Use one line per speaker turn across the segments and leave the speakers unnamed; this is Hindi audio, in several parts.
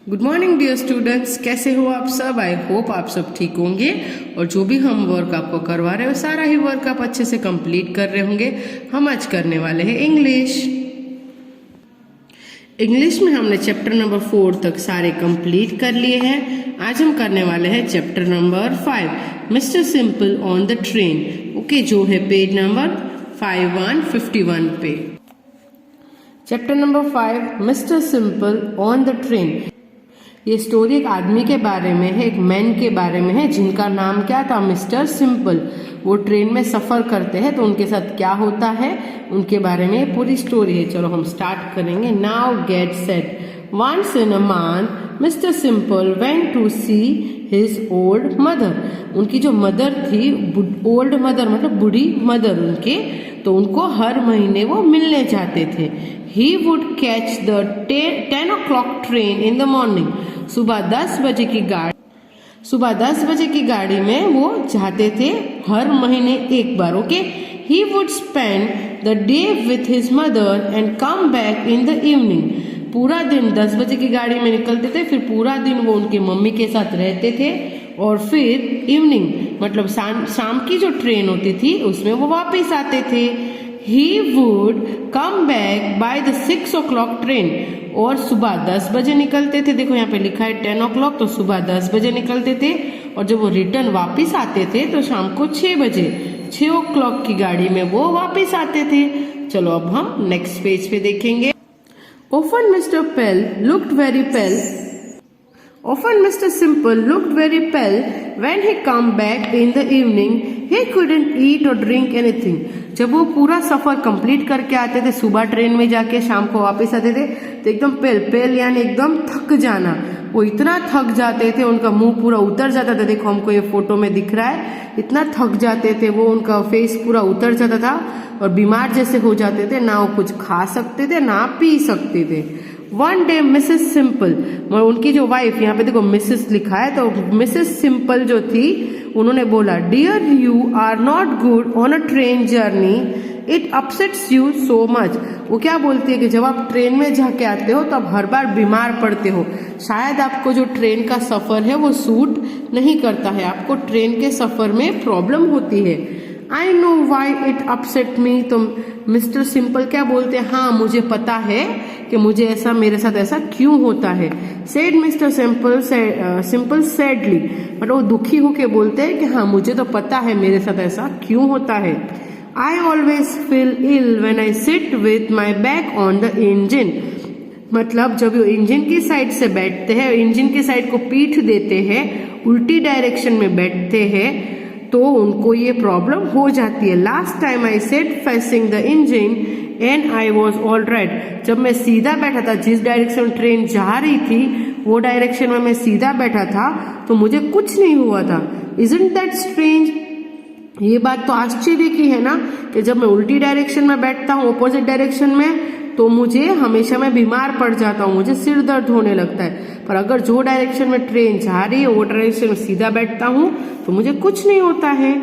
गुड मॉर्निंग डियर स्टूडेंट्स, कैसे हो आप सब। आई होप आप सब ठीक होंगे और जो भी हम वर्क आपको करवा रहे हो सारा ही वर्क आप अच्छे से कंप्लीट कर रहे होंगे। हम आज करने वाले हैं इंग्लिश में हमने चैप्टर नंबर 4 तक सारे कंप्लीट कर लिए हैं। आज हम करने वाले हैं chapter number 5 mister simple on the train. Okay, जो है पेज नंबर 5151 पे। Chapter number 5 mister simple on the train. ये स्टोरी एक आदमी के बारे में है, एक मैन के बारे में है जिनका नाम क्या था, मिस्टर सिंपल। वो ट्रेन में सफर करते हैं तो उनके साथ क्या होता है उनके बारे में पूरी स्टोरी है। चलो हम स्टार्ट करेंगे। Now get set. Once in a month Mr Simple went to see his old mother. उनकी जो मदर थी, ओल्ड मदर मतलब बूढ़ी मदर उनके, तो उनको हर महीने वो मिलने जाते थे। He would catch the 10 o'clock train in the morning. सुबह 10 बजे की गाड़ी में वो जाते थे हर महीने एक बार। Okay, He would spend the day with his mother and come back in the evening. पूरा दिन 10 बजे की गाड़ी में निकलते थे, फिर पूरा दिन वो उनके मम्मी के साथ रहते थे और फिर इवनिंग मतलब शाम की जो ट्रेन होती थी उसमें वो वापस आते थे। He would come back by the 6 o'clock train. और सुबह 10 बजे निकलते थे। देखो यहाँ पे लिखा है 10 o'clock, तो सुबह 10 बजे निकलते थे और जब वो रिटर्न वापस आते थे तो शाम को 6 बजे 6 o'clock की गाड़ी में वो वापस आते थे। चलो अब हम नेक्स्ट पेज पे देखेंगे। Often Mr. Simple looked very pale when he come back in the evening. He couldn't eat or drink anything. जब वो पूरा सफर कंप्लीट करके आते थे, सुबह ट्रेन में जाके शाम को वापस आते थे, तो एकदम पेल यानी एकदम थक जाना। वो इतना थक जाते थे, उनका मुंह पूरा उतर जाता था। देखो हमको ये फोटो में दिख रहा है, इतना थक जाते थे वो, उनका फेस पूरा उतर जाता था और बीमार जैसे हो जाते थे। ना वो कुछ खा सकते थे ना पी सकते थे। वन डे मिसेस सिंपल, उनकी जो वाइफ, यहाँ पे देखो मिसेस लिखा है, तो मिसेस सिंपल जो थी उन्होंने बोला, dear you are not good on a train journey, it upsets you so much. वो क्या बोलती है कि जब आप ट्रेन में जाके आते हो तो आप हर बार बीमार पड़ते हो। शायद आपको जो ट्रेन का सफर है वो सूट नहीं करता है, आपको ट्रेन के सफर में प्रॉब्लम होती है। I know why it upset me. तो मिस्टर सिंपल क्या बोलते हैं, हाँ मुझे पता है कि मुझे ऐसा, मेरे साथ ऐसा क्यों होता है। सेड मिस्टर सिंपल सैडली, मतलब वो दुखी होके बोलते हैं कि हाँ मुझे तो पता है मेरे साथ ऐसा क्यों होता है। I always feel ill when I sit with my back on the engine. मतलब जब वो इंजन की साइड से बैठते हैं, इंजन की साइड को पीठ देते हैं, उल्टी डायरेक्शन में बैठते हैं, तो उनको ये प्रॉब्लम हो जाती है। Last time I set facing the engine and I was all right. जब मैं सीधा बैठा था, जिस डायरेक्शन में ट्रेन जा रही थी वो डायरेक्शन में मैं सीधा बैठा था तो मुझे कुछ नहीं हुआ था। Isn't that strange. ये बात तो आश्चर्य की है ना कि जब मैं उल्टी डायरेक्शन में बैठता हूँ, ऑपोजिट डायरेक्शन में, तो मुझे हमेशा मैं बीमार पड़ जाता हूँ, मुझे सिर दर्द होने लगता है। पर अगर जो डायरेक्शन में ट्रेन जा रही है वो डायरेक्शन में सीधा बैठता हूँ तो मुझे कुछ नहीं होता है।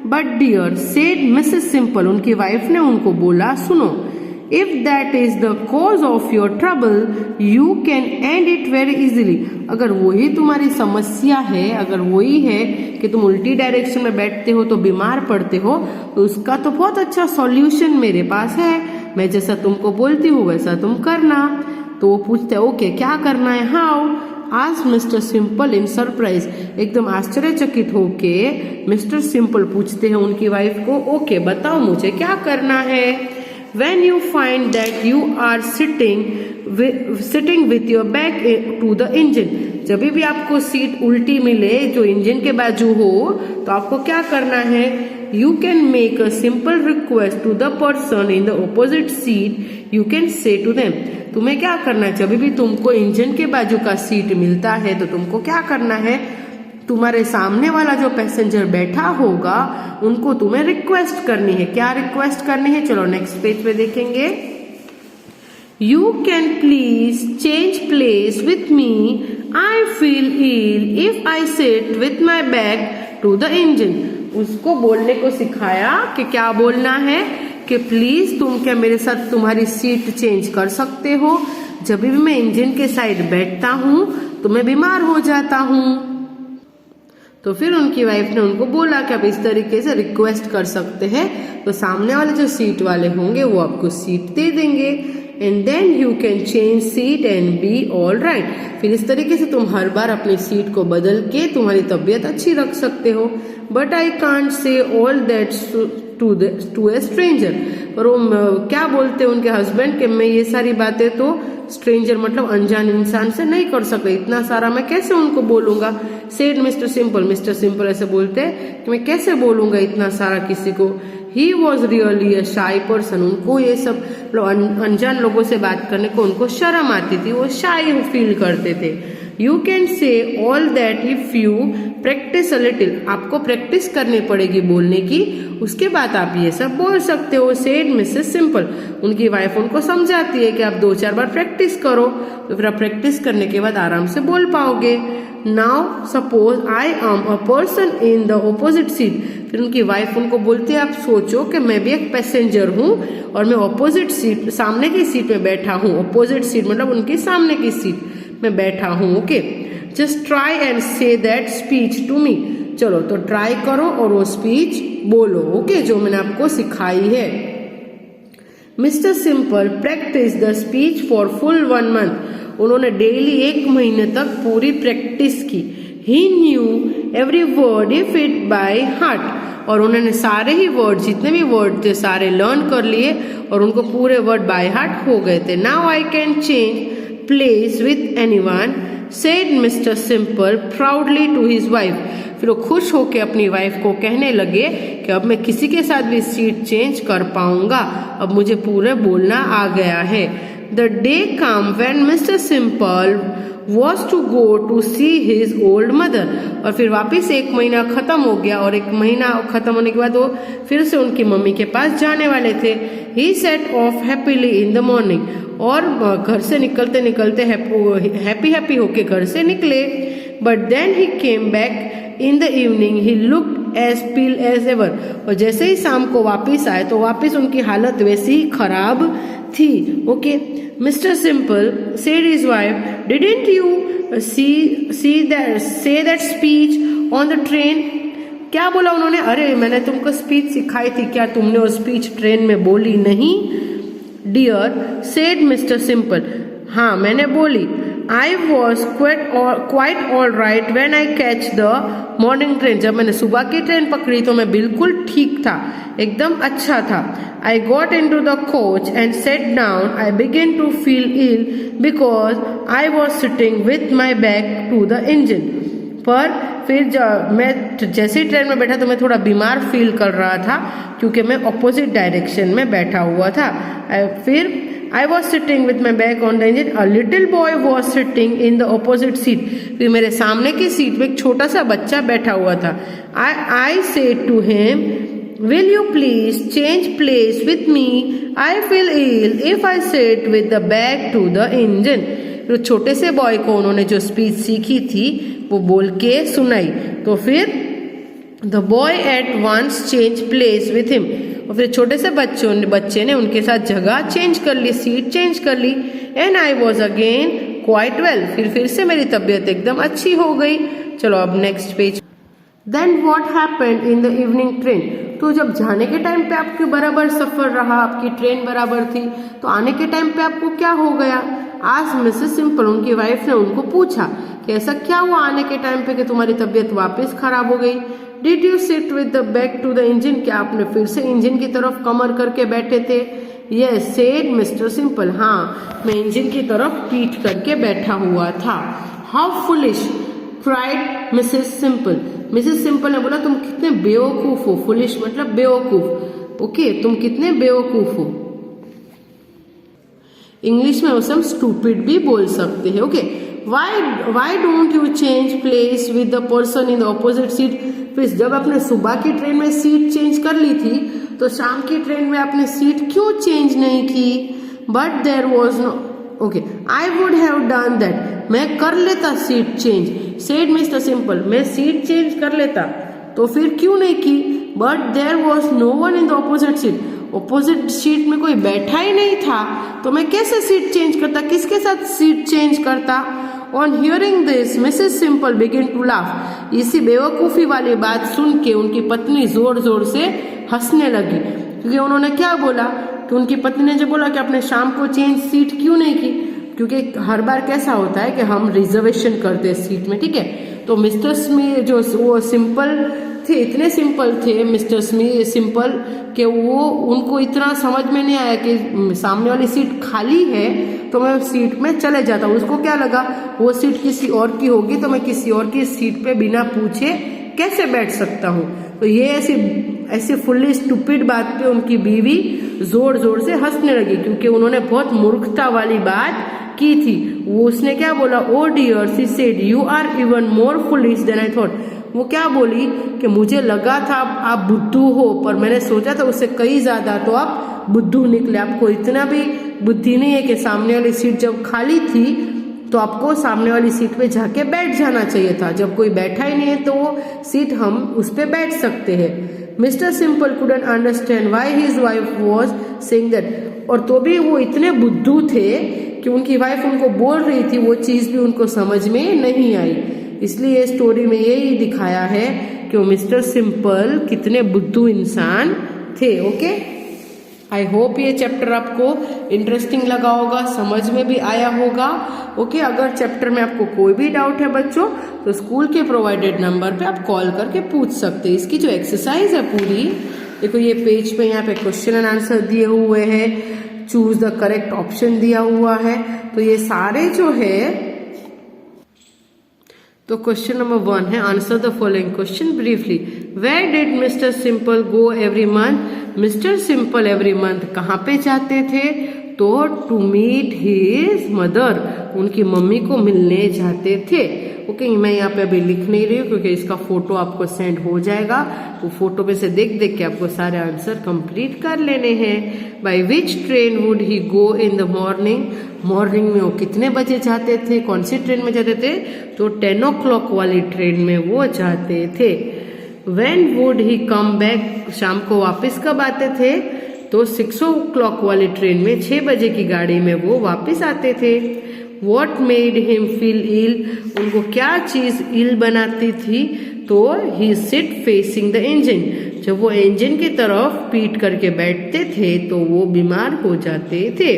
But dear said Mrs Simple, उनकी वाइफ ने उनको बोला, सुनो, if that is the cause of your trouble you can end it very easily. अगर वही तुम्हारी समस्या है, अगर वही है कि तुम उल्टी डायरेक्शन में बैठते हो तो बीमार पड़ते हो, तो उसका तो बहुत अच्छा सॉल्यूशन मेरे पास है। मैं जैसा तुमको बोलती हूँ वैसा तुम करना। तो वो पूछते हैं, ओके क्या करना है, हाउ आज मिस्टर सिंपल इन सरप्राइज। एकदम आश्चर्यचकित होके मिस्टर सिंपल पूछते हैं उनकी वाइफ को, ओके बताओ मुझे क्या करना है। When you find that you are sitting with your back to the engine, जब भी आपको सीट उल्टी मिले जो इंजन के बाजू हो तो आपको क्या करना है, you can make a simple request to the person in the opposite seat. You can say to them, तुम्हें क्या करना है, जब भी तुमको इंजन के बाजू का सीट मिलता है तो तुमको क्या करना है, तुम्हारे सामने वाला जो पैसेंजर बैठा होगा उनको तुम्हें रिक्वेस्ट करनी है। क्या रिक्वेस्ट करनी है, चलो नेक्स्ट पेज पे देखेंगे। You can please change place with me, I feel ill if I sit with my back to the engine. उसको बोलने को सिखाया कि क्या बोलना है कि प्लीज तुम क्या मेरे साथ तुम्हारी सीट चेंज कर सकते हो, जब भी मैं इंजन के साइड बैठता हूँ तो मैं बीमार हो जाता हूँ। तो फिर उनकी वाइफ ने उनको बोला कि आप इस तरीके से रिक्वेस्ट कर सकते हैं, तो सामने वाले जो सीट वाले होंगे वो आपको सीट दे देंगे, and then you can change seat and be all right. फिर इस तरीके से तुम हर बार अपनी सीट को बदल के तुम्हारी तबीयत अच्छी रख सकते हो। But I can't say all that to a stranger. पर वो क्या बोलते हैं उनके हस्बैंड कि मैं ये सारी बातें तो स्ट्रेंजर मतलब अनजान इंसान से नहीं कर सकते, इतना सारा मैं कैसे उनको बोलूंगा। Said Mr simple, mister simple ऐसे बोलते हैं कि मैं कैसे बोलूंगा इतना सारा किसी को। ही वॉज रियली अ शाई पर्सन। उनको ये सब अनजान लोगों से बात करने को उनको शर्म आती थी, वो शाई फील करते थे। You can say all that if you practice a little. आपको प्रैक्टिस करनी पड़ेगी बोलने की, उसके बाद आप ये सब बोल सकते हो। Said Mrs Simple. उनकी वाइफ उनको समझाती है कि आप 2-4 बार प्रैक्टिस करो, तो फिर आप प्रैक्टिस करने के बाद आराम से बोल पाओगे। Now suppose I am a person in the opposite seat. फिर उनकी वाइफ उनको बोलती है आप सोचो कि मैं भी एक पैसेंजर हूँ और मैं ऑपोजिट सीट, सामने की सीट में बैठा हूँ। ऑपोजिट सीट मतलब उनकी सामने की सीट में बैठा हूँ। Okay, just try and say that speech to me. चलो तो ट्राई करो और वो स्पीच बोलो, ओके, जो मैंने आपको सिखाई है। Mister Simple practise the speech for full 1 month. उन्होंने डेली 1 महीने तक पूरी प्रैक्टिस की। He knew every word of it by heart. और उन्होंने सारे ही वर्ड, जितने भी वर्ड थे सारे लर्न कर लिए और उनको पूरे वर्ड बाय हार्ट हो गए थे। Now I can change place with anyone, said Mr Simple proudly to his wife. फिर वो खुश होकर अपनी वाइफ को कहने लगे कि अब मैं किसी के साथ भी सीट चेंज कर पाऊंगा, अब मुझे पूरे बोलना आ गया है। The day come when mister Simple was to go to see his old mother. और फिर वापिस 1 महीना खत्म हो गया और 1 महीना खत्म होने के बाद वो फिर से उनकी मम्मी के पास जाने वाले थे। He set off happily in the morning. और घर से निकलते निकलते हैप्पी होके घर से निकले। But then he came back in the evening he looked as pale as ever. और जैसे ही शाम को वापिस आए तो वापिस उनकी हालत वैसी ही खराब थी। Okay, mister simple said his wife, didn't you से that speech on the train. क्या बोला उन्होंने? अरे मैंने तुमको स्पीच सिखाई थी, क्या तुमने वो स्पीच ट्रेन में बोली नहीं? डियर सेड मिस्टर सिंपल, हाँ मैंने बोली। I was quite all right when I catch the morning train. जब मैंने सुबह की ट्रेन पकड़ी तो मैं बिल्कुल ठीक था, एकदम अच्छा था। I got into the coach and sat down. I began to feel ill because I was sitting with my back to the engine. पर फिर मैं जैसे ही ट्रेन में बैठा तो मैं थोड़ा बीमार फील कर रहा था क्योंकि मैं ऑपोजिट डायरेक्शन में बैठा हुआ था। फिर I was sitting with my back on the engine. A little boy was sitting in the opposite seat. फिर मेरे सामने की सीट में एक छोटा सा बच्चा बैठा हुआ था। I said to him, will you please change place with me? I feel ill if I sit with the back to the engine. तो छोटे से बॉय को उन्होंने जो स्पीच सीखी थी वो बोल के सुनाई। तो फिर the boy at once changed place with him. और फिर छोटे से बच्चे ने उनके साथ जगह चेंज कर ली, सीट चेंज कर ली। And I was again quite well. फिर से मेरी तबीयत एकदम अच्छी हो गई। चलो अब next page. Then what happened in the evening train. तो जब जाने के टाइम पे आपके बराबर सफर रहा, आपकी ट्रेन बराबर थी, तो आने के टाइम पे आपको क्या हो गया? आज मिसेस सिंपल, उनकी वाइफ ने उनको पूछा कि ऐसा क्या हुआ आने के टाइम पे कि तुम्हारी तबीयत वापस खराब हो गई? Did you sit with the back to the engine. क्या आपने फिर से इंजन की तरफ कमर करके बैठे थे? यस सेड मिस्टर सिंपल, हाँ मैं इंजन की तरफ पीठ करके बैठा हुआ था। How foolish cried Mrs simple. Mrs simple ने बोला तुम कितने बेवकूफ हो। फुलिश मतलब बेवकूफ। ओके, तुम कितने बेवकूफ हो। इंग्लिश में उसे हम स्टूपिड भी बोल सकते हैं। Okay, why don't you change place with the person in the opposite seat। फिर जब आपने सुबह की ट्रेन में सीट चेंज कर ली थी तो शाम की ट्रेन में आपने सीट क्यों चेंज नहीं की? But there was no. Okay, I would have done that. मैं कर लेता seat change. Said Mr Simple, मैं सीट चेंज कर लेता। तो फिर क्यों नहीं की? But there was no one in the opposite seat. Opposite seat में कोई बैठा ही नहीं था तो मैं कैसे सीट चेंज करता? किसके साथ सीट चेंज करता? On hearing this Mrs Simple begin to laugh. इसी बेवकूफ़ी वाली बात सुन के उनकी पत्नी जोर जोर से हंसने लगी, क्योंकि उन्होंने क्या बोला कि उनकी पत्नी ने जो बोला कि आपने शाम को चेंज सीट क्यों नहीं की, क्योंकि हर बार कैसा होता है कि हम रिजर्वेशन करते हैं सीट में, ठीक है। तो मिस्टर स्मिथ जो वो सिंपल थे, इतने सिंपल थे मिस्टर स्मिथ सिंपल कि वो उनको इतना समझ में नहीं आया कि सामने वाली सीट खाली है तो मैं सीट में चले जाता हूँ। उसको क्या लगा वो सीट किसी और की होगी तो मैं किसी और की सीट पे बिना पूछे कैसे बैठ सकता हूँ। तो ये ऐसी फुल्ली स्टूपिड बात पे उनकी बीवी जोर जोर से हंसने लगी, क्योंकि उन्होंने बहुत मूर्खता वाली बात की थी। वो उसने क्या बोला, oh dear she said you are even more foolish than I thought. वो क्या बोली कि मुझे लगा था आप बुद्धू हो, पर मैंने सोचा था उससे कई ज्यादा तो आप बुद्धू निकले। आपको इतना भी बुद्धि नहीं है कि सामने वाली सीट जब खाली थी तो आपको सामने वाली सीट पे जाके बैठ जाना चाहिए था। जब कोई बैठा ही नहीं है तो वो सीट हम उस पे बैठ सकते हैं। Mister simple couldn't understand why his wife was saying that. और तो भी वो इतने बुद्धू थे कि उनकी वाइफ उनको बोल रही थी वो चीज भी उनको समझ में नहीं आई। इसलिए स्टोरी में यही दिखाया है कि वो मिस्टर सिंपल कितने बुद्धू इंसान थे। ओके, आई होप ये चैप्टर आपको इंटरेस्टिंग लगा होगा, समझ में भी आया होगा। ओके, अगर चैप्टर में आपको कोई भी डाउट है बच्चों तो स्कूल के प्रोवाइडेड नंबर पे आप कॉल करके पूछ सकते हैं। इसकी जो एक्सरसाइज है पूरी, देखो ये पेज पे यहाँ पे क्वेश्चन एंड आंसर दिए हुए हैं, चूज द करेक्ट ऑप्शन दिया हुआ है। तो ये सारे जो है, तो क्वेश्चन नंबर 1 है answer the following question briefly. Where did Mr Simple go every month. Mr Simple every month कहाँ पे जाते थे, तो टू मीट हिज मदर, उनकी मम्मी को मिलने जाते थे। ओके, मैं यहाँ पे अभी लिख नहीं रही हूँ क्योंकि इसका फोटो आपको सेंड हो जाएगा। वो फोटो में से देख देख के आपको सारे आंसर कंप्लीट कर लेने हैं। By which train would he go in the morning. Morning में वो कितने बजे जाते थे, कौन सी ट्रेन में जाते थे, तो 10 o'clock वाली ट्रेन में वो जाते थे। When would he come back, शाम को वापस कब आते थे, तो 6 o'clock वाली ट्रेन में 6 बजे की गाड़ी में वो वापस आते थे। What made him feel ill, उनको क्या चीज इल बनाती थी, तो he sit facing the engine, जब वो इंजन की तरफ पीट करके बैठते थे तो वो बीमार हो जाते थे।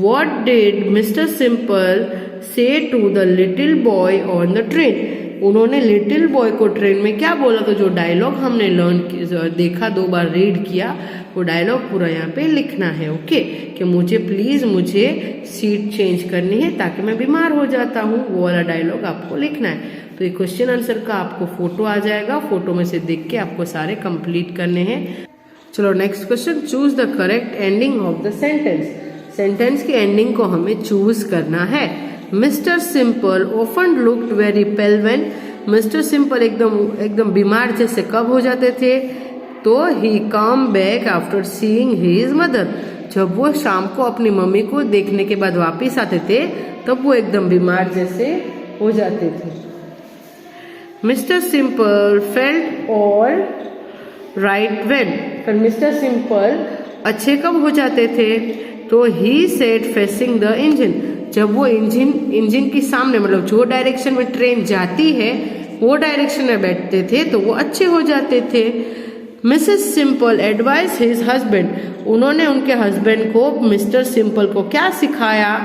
What did Mr. Simple say to the little boy on the train, उन्होंने लिटिल बॉय को ट्रेन में क्या बोला, तो जो डायलॉग हमने देखा 2 बार रीड किया वो डायलॉग पूरा यहाँ पे लिखना है। ओके, कि मुझे सीट चेंज करनी है ताकि मैं बीमार हो जाता हूँ, वो वाला डायलॉग आपको लिखना है। तो ये क्वेश्चन आंसर का आपको फोटो आ जाएगा, फोटो में से देख के आपको सारे कंप्लीट करने हैं। चलो next question, choose the correct ending of the sentence. Sentence की एंडिंग को हमें चूज करना है। Mister Simple often looked very pale when, mister Simple एकदम बीमार जैसे कब हो जाते थे, तो he come back after seeing his mother, जब वो शाम को अपनी मम्मी को देखने के बाद वापिस आते थे तब वो एकदम बीमार जैसे हो जाते थे। Mister simple felt all right when, पर मिस्टर सिंपल अच्छे कब हो जाते थे, तो ही सेट फेसिंग द इंजन, जब वो इंजन के सामने मतलब जो डायरेक्शन में ट्रेन जाती है वो डायरेक्शन में बैठते थे तो वो अच्छे हो जाते थे। Mrs simple advice his husband, उन्होंने उनके हस्बैंड को मिस्टर सिंपल को क्या सिखाया,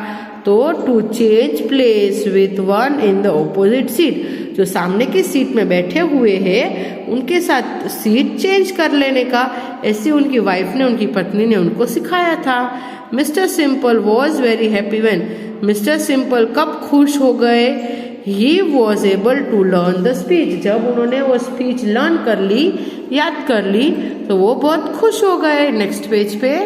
तो to change place with one in the opposite seat, जो सामने की सीट में बैठे हुए हैं उनके साथ सीट चेंज कर लेने का, ऐसे उनकी वाइफ ने उनकी पत्नी ने उनको सिखाया था। Mr Simple was very happy when, mister Simple कब खुश हो गए, he was able to learn the speech, जब उन्होंने वो स्पीच लर्न कर ली, याद कर ली, तो वो बहुत खुश हो गए। नेक्स्ट पेज पे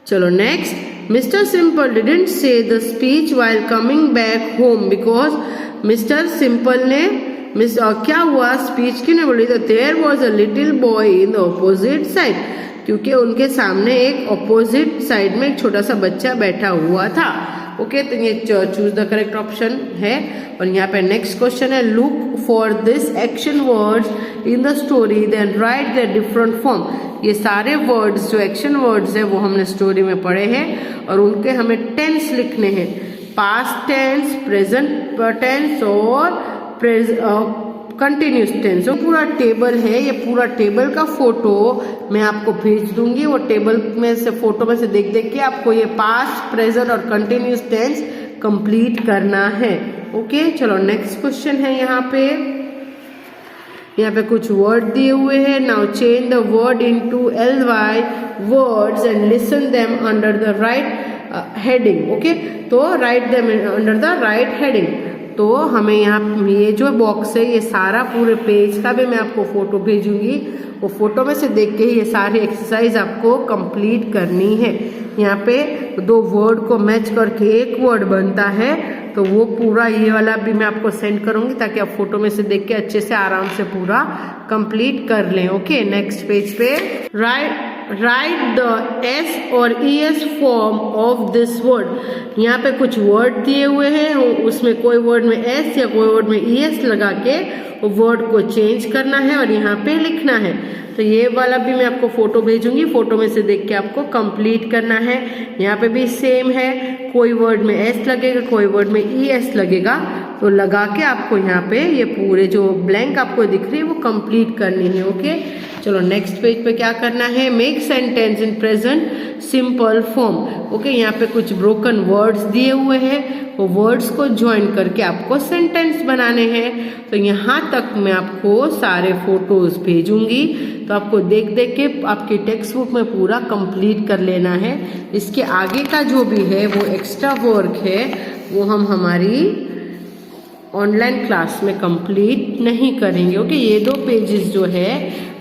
चलो next, Mr Simple didn't say the speech while coming back home because, Mr Simple ने क्या हुआ स्पीच क्यों नहीं बोली, तो there was a little boy in the opposite side, क्योंकि उनके सामने एक ऑपोजिट साइड में एक छोटा सा बच्चा बैठा हुआ था। ओके, तो ये चूज द करेक्ट ऑप्शन है। और यहाँ पे नेक्स्ट क्वेश्चन है, look for this action words in the story then write the different form, ये सारे वर्ड्स जो एक्शन वर्ड्स है वो हमने स्टोरी में पढ़े हैं और उनके हमें टेंस लिखने हैं। पास्ट टेंस, प्रेजेंट टेंस और कंटिन्यूस टेंस। जो पूरा टेबल है, ये पूरा टेबल का फोटो मैं आपको भेज दूंगी। वो टेबल में से फोटो में से देख देख के आपको ये पास्ट, प्रेजेंट और कंटिन्यूस टेंस कंप्लीट करना है। ओके, चलो नेक्स्ट क्वेश्चन है यहाँ पे कुछ वर्ड दिए हुए हैं। Now change the word into LY words and listen them under the right heading. Okay, तो write them under the right heading. तो हमें यहाँ ये जो बॉक्स है, ये सारा पूरे पेज का भी मैं आपको फोटो भेजूंगी। वो फोटो में से देख के ही ये सारी एक्सरसाइज आपको कंप्लीट करनी है। यहाँ पे 2 वर्ड को मैच करके एक वर्ड बनता है, तो वो पूरा ये वाला भी मैं आपको सेंड करूंगी ताकि आप फोटो में से देख के अच्छे से आराम से पूरा कंप्लीट कर लें। ओके, नेक्स्ट पेज पे राइट द S और ES form of this word. यहाँ पे कुछ वर्ड दिए हुए हैं, उसमें कोई वर्ड में S या कोई वर्ड में ES लगा के वो वर्ड को चेंज करना है और यहाँ पे लिखना है। तो ये वाला भी मैं आपको फोटो भेजूंगी, फोटो में से देख के आपको कंप्लीट करना है। यहाँ पे भी सेम है, कोई वर्ड में S लगेगा, कोई वर्ड में ES लगेगा, तो लगा के आपको यहाँ पे ये पूरे जो ब्लैंक आपको दिख रही है वो कंप्लीट करनी है। ओके, चलो नेक्स्ट पेज पे क्या करना है, make sentence in present simple form. Okay, यहाँ पे कुछ ब्रोकन वर्ड्स दिए हुए हैं, वो वर्ड्स को ज्वाइन करके आपको सेंटेंस बनाने हैं। तो यहाँ तक मैं आपको सारे फोटोज भेजूंगी, तो आपको देख देख के आपकी टेक्स्ट बुक में पूरा कंप्लीट कर लेना है। इसके आगे का जो भी है वो एक्स्ट्रा वर्क है, वो हम हमारी ऑनलाइन क्लास में कंप्लीट नहीं करेंगे। ओके, ये 2 पेजेस जो है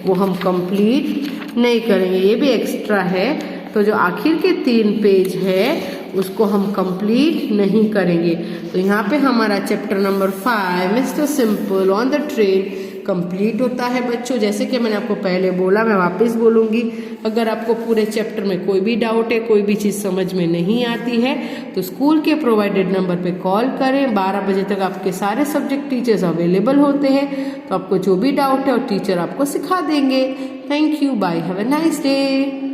वो हम कंप्लीट नहीं करेंगे, ये भी एक्स्ट्रा है। तो जो आखिर के 3 पेज है उसको हम कंप्लीट नहीं करेंगे। तो यहाँ पे हमारा chapter number 5 mister simple on the train complete होता है बच्चों। जैसे कि मैंने आपको पहले बोला, मैं वापस बोलूँगी, अगर आपको पूरे चैप्टर में कोई भी डाउट है, कोई भी चीज़ समझ में नहीं आती है, तो स्कूल के प्रोवाइडेड नंबर पे कॉल करें। 12 बजे तक आपके सारे सब्जेक्ट टीचर्स अवेलेबल होते हैं, तो आपको जो भी डाउट है और टीचर आपको सिखा देंगे। Thank you, bye, have a nice day.